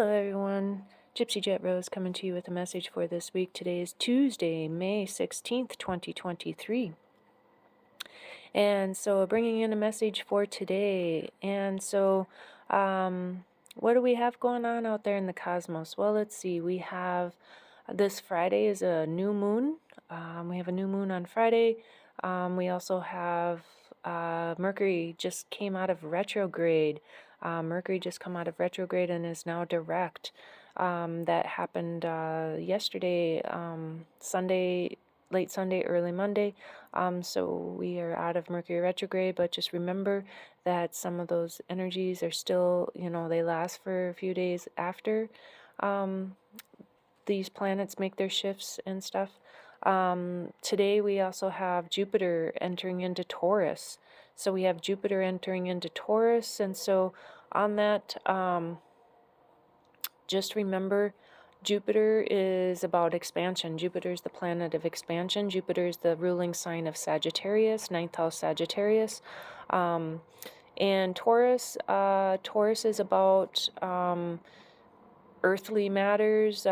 Hello everyone, Gypsy Jet Rose coming to you with a message for this week. Today is Tuesday, May 16th, 2023. And so bringing in a message for today. And so what do we have going on out there in the cosmos? Well, let's see. We have this Friday is a new moon. We have a new moon on Friday. We also have Mercury just came out of retrograde. Mercury just come out of retrograde and is now direct. That happened yesterday, Sunday, late Sunday, early Monday. So we are out of Mercury retrograde, but just remember that some of those energies are still, they last for a few days after these planets make their shifts and stuff. Today we also have Jupiter entering into Taurus. So we have Jupiter entering into Taurus, and so on that, just remember Jupiter is about expansion. Jupiter is the planet of expansion. Jupiter is the ruling sign of Sagittarius, ninth house Sagittarius. And Taurus is about earthly matters.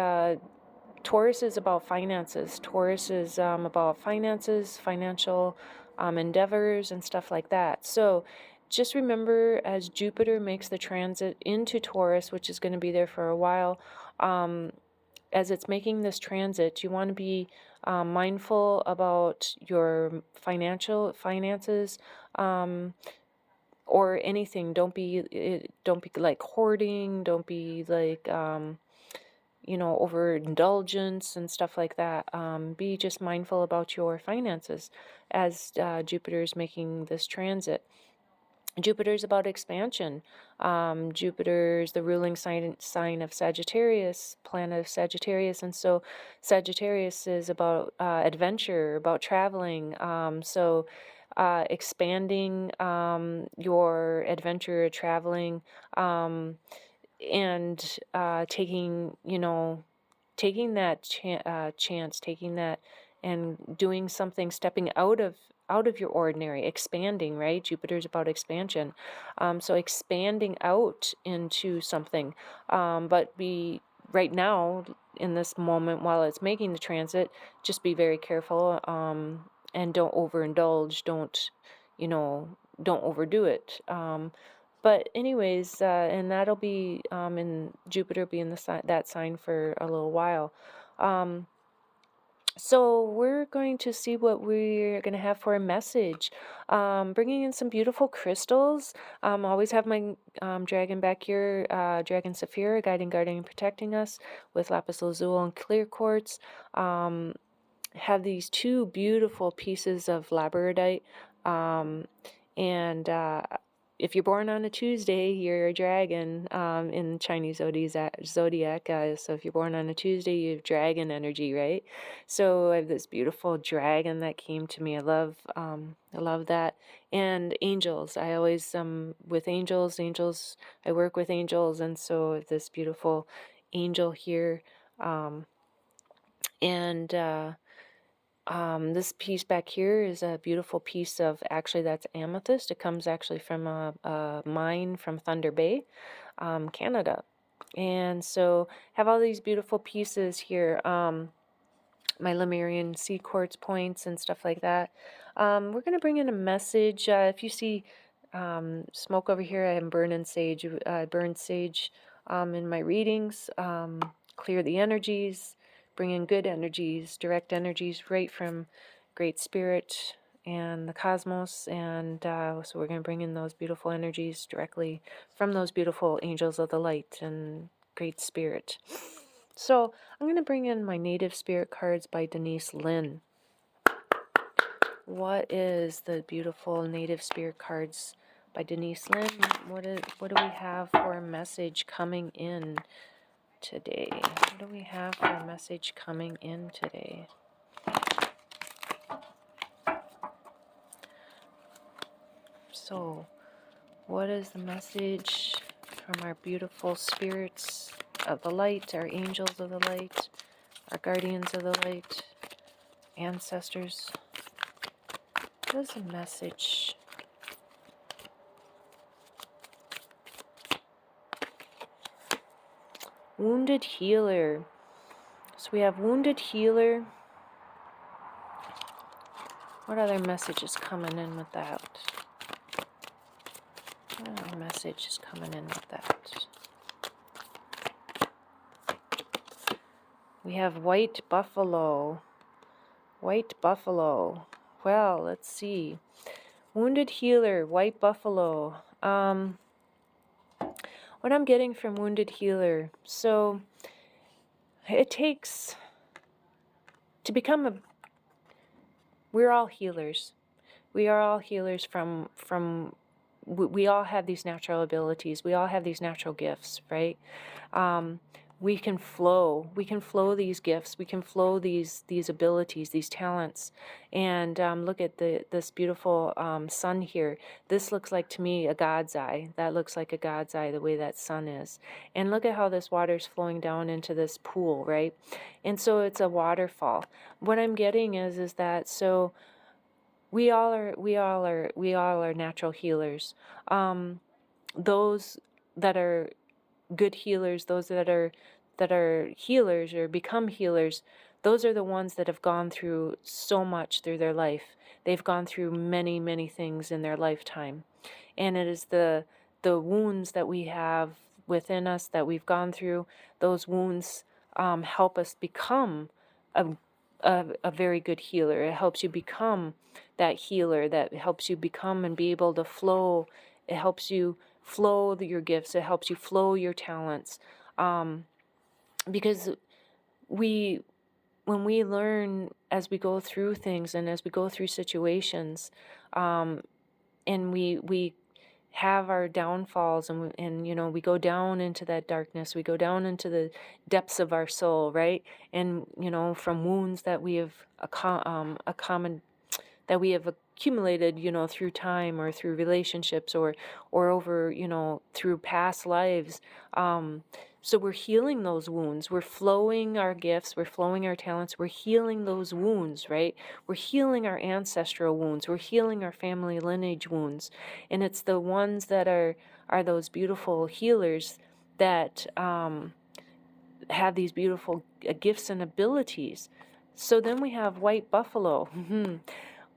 Taurus is about finances. Taurus is about finances, financial endeavors, and stuff like that. So just remember, as Jupiter makes the transit into Taurus, which is going to be there for a while, as it's making this transit, you want to be mindful about your finances, or anything. Don't be like hoarding. Don't be like overindulgence and stuff like that. Be just mindful about your finances as Jupiter is making this transit. Jupiter is about expansion. Jupiter is the ruling sign of Sagittarius, planet of Sagittarius, and so Sagittarius is about adventure, about traveling. So expanding your adventure, traveling, and taking that chance, taking that and doing something, stepping out of your ordinary, expanding, right? Jupiter's about expansion. So expanding out into something, but be right now in this moment while it's making the transit, just be very careful, and don't overindulge. Don't overdo it. But anyways, and that'll be in Jupiter be in that sign for a little while. So we're going to see what we're going to have for a message. Bringing in some beautiful crystals. Always have my dragon back here, Dragon Saphira, guiding, guarding, and protecting us with lapis lazuli and clear quartz. Have these two beautiful pieces of labradorite, and if you're born on a Tuesday, you're a dragon in Chinese zodiac. So if you're born on a Tuesday, you have dragon energy, right? So I have this beautiful dragon that came to me. I love that. And angels. I always with angels. I work with angels, and so I have this beautiful angel here, and. This piece back here is a beautiful piece of, actually that's amethyst. It comes actually from a mine from Thunder Bay, Canada. And so have all these beautiful pieces here, my Lemurian sea quartz points and stuff like that. We're going to bring in a message. If you see smoke over here, I am burning sage. Burn sage in my readings. Clear the energies. Bring in good energies, direct energies right from Great Spirit and the cosmos. And so we're going to bring in those beautiful energies directly from those beautiful angels of the light and Great Spirit. So I'm going to bring in my Native Spirit cards by Denise Linn. What is the beautiful Native Spirit cards by Denise Linn? What do we have for a message coming in today? What do we have for a message coming in today? So, what is the message from our beautiful spirits of the light, our angels of the light, our guardians of the light, ancestors? What is the message? Wounded healer. So we have wounded healer. What other message is coming in with that? What other message is coming in with that? We have white buffalo. White buffalo. Well, let's see. Wounded healer, white buffalo. What I'm getting from wounded healer. So it takes to become a. We're all healers. We are all healers from. We all have these natural abilities. We all have these natural gifts, right? We can flow. We can flow these gifts. We can flow these abilities, these talents. And look at this beautiful sun here. This looks like to me a God's eye. That looks like a God's eye, the way that sun is. And look at how this water is flowing down into this pool, right? And so it's a waterfall. What I'm getting is that so we all are natural healers. Those that are good healers, those that are healers or become healers, those are the ones that have gone through so much through their life. They've gone through many, many things in their lifetime. And it is the wounds that we have within us that we've gone through, those wounds help us become a very good healer. It helps you become that healer, that helps you become and be able to flow. It helps you flow your gifts. It helps you flow your talents. Because when we learn as we go through things and as we go through situations, and we have our downfalls and we go down into that darkness, we go down into the depths of our soul, right? And from wounds that we have that we have accumulated, through time or through relationships or over, through past lives. So we're healing those wounds. We're flowing our gifts. We're flowing our talents. We're healing those wounds, right? We're healing our ancestral wounds. We're healing our family lineage wounds. And it's the ones that are those beautiful healers that have these beautiful gifts and abilities. So then we have white buffalo.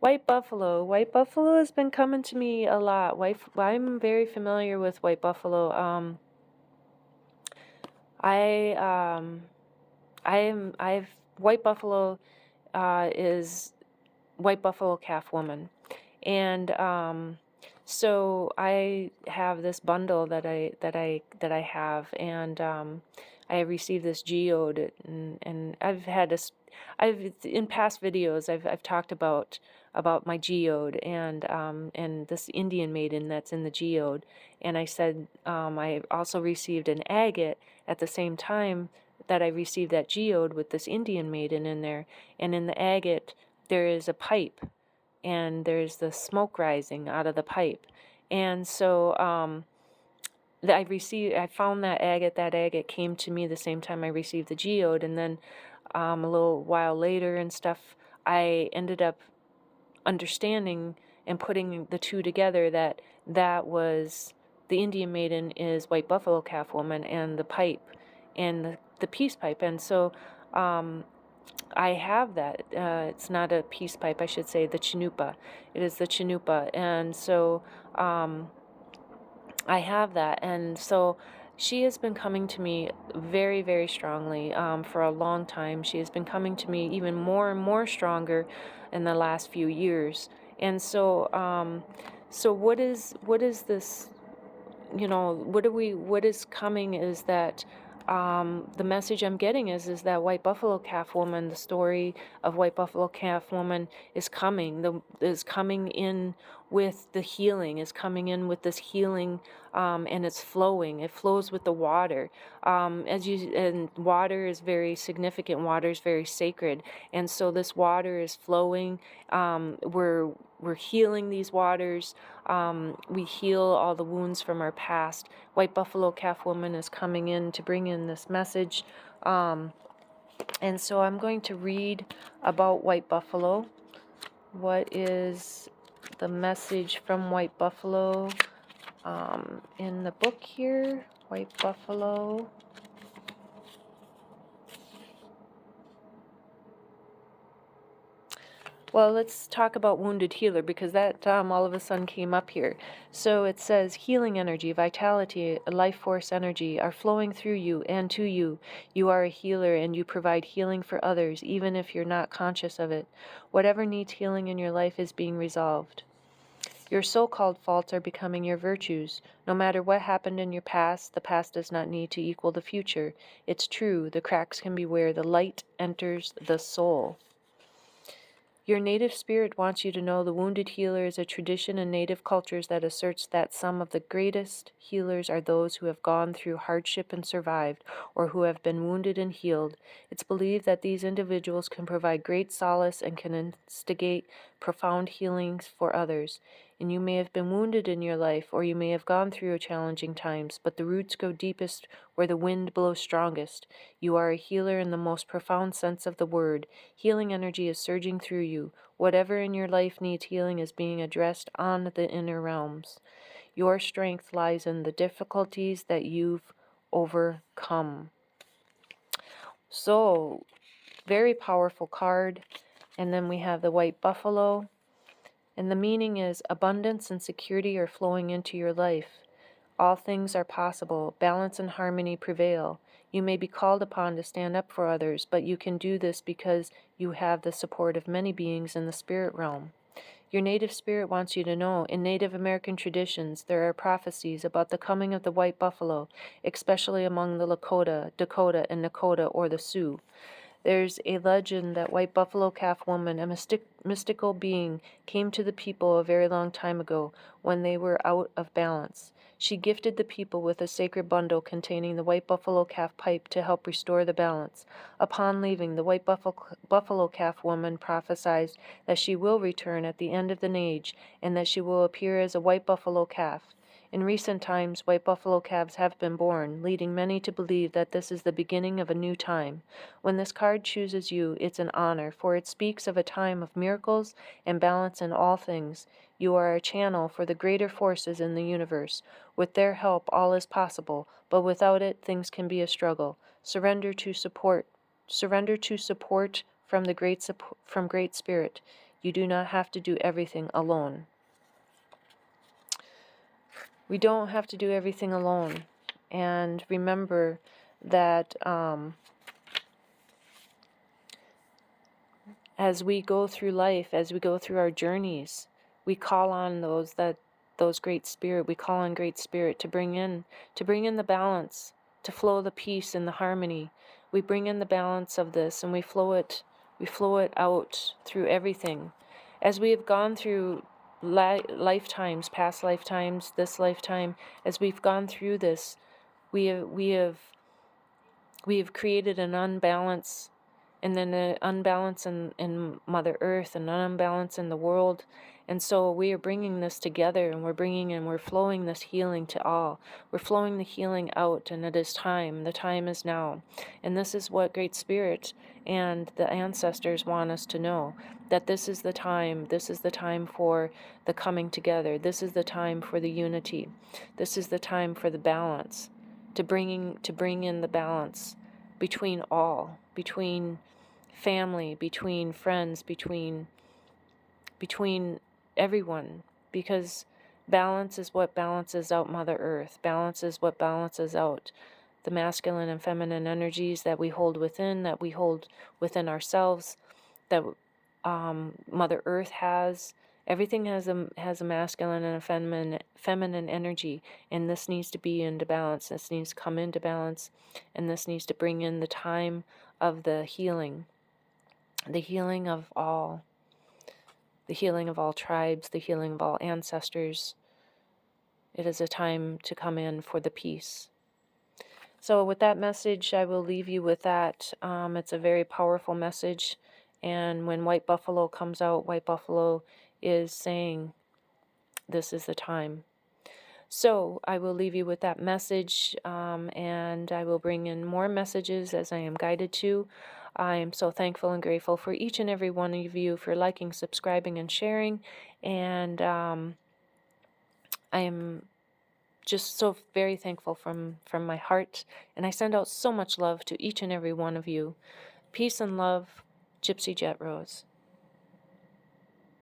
White buffalo. White buffalo has been coming to me a lot. I'm very familiar with white buffalo. White buffalo is white buffalo calf woman, and so I have this bundle that I have, and I received this geode, and I've in past videos I've talked about my geode and this Indian maiden that's in the geode, and I said I also received an agate at the same time that I received that geode with this Indian maiden in there, and in the agate there is a pipe, and there's the smoke rising out of the pipe, and so I found that agate. That agate came to me the same time I received the geode, and then a little while later and stuff, I ended up understanding and putting the two together that was the Indian maiden is white buffalo calf woman, and the pipe and the peace pipe. And so I have that. It's not a peace pipe, I should say, the chinupa. It is the chinupa. And so I have that. And so she has been coming to me very, very strongly for a long time. She has been coming to me even more and more stronger in the last few years. And so, so what is this? What is coming is that the message I'm getting is that white buffalo calf woman, the story of white buffalo calf woman is coming in with the healing, is coming in with this healing, and it's flowing. It flows with the water. And water is very significant. Water is very sacred, and so this water is flowing. We're healing these waters. We heal all the wounds from our past. White buffalo calf woman is coming in to bring in this message. And so I'm going to read about white buffalo. What is the message from white buffalo in the book here? White buffalo. Well, let's talk about wounded healer, because that all of a sudden came up here. So it says healing energy, vitality, life force energy are flowing through you and to you. You are a healer and you provide healing for others, even if you're not conscious of it. Whatever needs healing in your life is being resolved. Your so-called faults are becoming your virtues. No matter what happened in your past, the past does not need to equal the future. It's true, the cracks can be where the light enters the soul. Your native spirit wants you to know the wounded healer is a tradition in native cultures that asserts that some of the greatest healers are those who have gone through hardship and survived, or who have been wounded and healed. It's believed that these individuals can provide great solace and can instigate profound healings for others. And you may have been wounded in your life, or you may have gone through challenging times, but the roots go deepest where the wind blows strongest. You are a healer in the most profound sense of the word. Healing energy is surging through you. Whatever in your life needs healing is being addressed on the inner realms. Your strength lies in the difficulties that you've overcome. So, very powerful card. And then we have the white buffalo. And the meaning is abundance and security are flowing into your life. All things are possible. Balance and harmony prevail. You may be called upon to stand up for others, but you can do this because you have the support of many beings in the spirit realm. Your native spirit wants you to know, in Native American traditions, there are prophecies about the coming of the white buffalo, especially among the Lakota, Dakota, and Nakota, or the Sioux. There's a legend that white buffalo calf woman, a mystical being, came to the people a very long time ago when they were out of balance. She gifted the people with a sacred bundle containing the white buffalo calf pipe to help restore the balance. Upon leaving, the white buffalo calf woman prophesied that she will return at the end of the age and that she will appear as a white buffalo calf. In recent times, white buffalo calves have been born, leading many to believe that this is the beginning of a new time. When this card chooses you, it's an honor, for it speaks of a time of miracles and balance in all things. You are a channel for the greater forces in the universe. With their help, all is possible, but without it, things can be a struggle. Surrender to support from Great Spirit. You do not have to do everything alone. We don't have to do everything alone. And remember that as we go through life, as we go through our journeys, we call on those Great Spirit. We call on Great Spirit to bring in the balance, to flow the peace and the harmony. We bring in the balance of this, and we flow it out through everything. As we have gone through lifetimes, past lifetimes, this lifetime, as we've gone through this, we have created an unbalance, and then an unbalance in Mother Earth, and an unbalance in the world. And so we are bringing this together, and we're flowing this healing to all. We're flowing the healing out, and it is time. The time is now. And this is what Great Spirit and the ancestors want us to know, that this is the time. This is the time for the coming together. This is the time for the unity. This is the time for the balance, to bring in the balance between all, between family, between friends, between everyone, because balance is what balances out Mother Earth. Balance is what balances out the masculine and feminine energies that we hold within ourselves, that Mother Earth has. Everything has a masculine and a feminine energy, and this needs to be into balance. This needs to come into balance, and this needs to bring in the time of the healing of all. The healing of all tribes, the healing of all ancestors. It is a time to come in for the peace. So with that message, I will leave you with that. It's a very powerful message. And when White Buffalo comes out, White Buffalo is saying, this is the time. So I will leave you with that message, and I will bring in more messages as I am guided to. I am so thankful and grateful for each and every one of you for liking, subscribing, and sharing. And I am just so very thankful from my heart. And I send out so much love to each and every one of you. Peace and love, Gypsy Jet Rose.